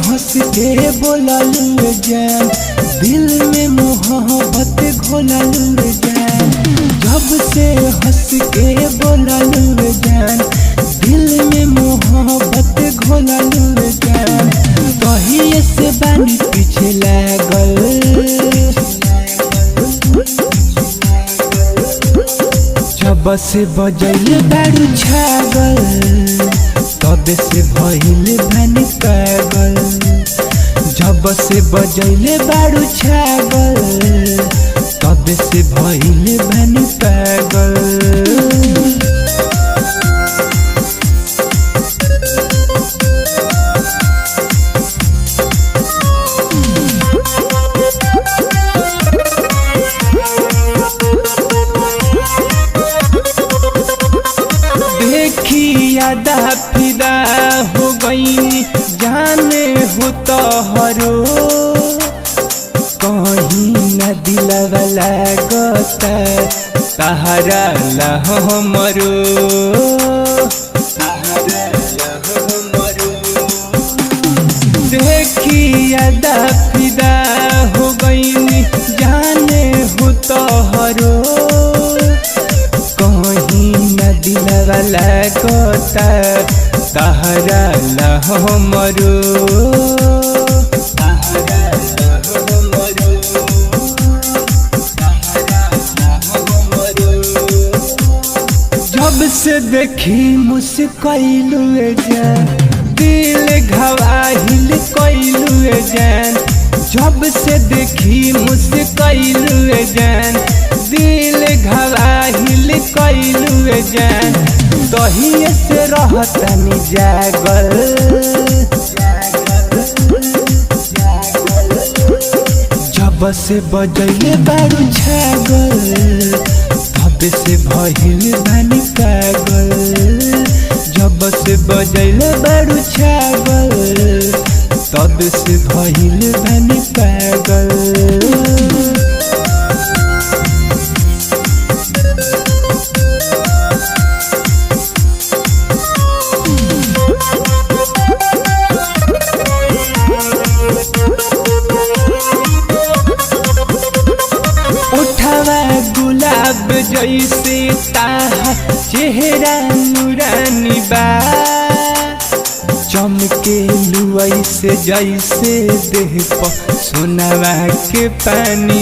हंस के बोलल जान, दिल में मोहब्बत घोलल जान। जब से हंस के बोलल जान, दिल में मोहब्बत घोलल जान। कहिए से बानी पीछे लागल, जब से बजल बारू छागल, तब से भइल बानी पागल। जब से बजैले बारू छागल, तब से भइल बानी पागल। यादा फिदा हो गई जाने हो तो हरो, कहीं न दिलवा लागता सहारा लहो मरो। देखी यादा फिदा हो गई जाने हो तो हरो, कहीं न दिलवा लागता सहारा लहो मरो। जब से देखी मुस्कैलू जान, दिल घवाहिल कैलू जान। जब से देखी मुस्कैलू जान, दिल घवाहिल कैलू जान। दहिए से रहतनी जागल, जब से बजैले बारू छागल, तब से भइल बानी पागल। जब से बजैले बारू छागल, तब से भइल बानी पागल। गुलाब जैसे ताहा चेहरा नूरानी बा, चमके लुई से जैसे देह पर सोनवा के पानी।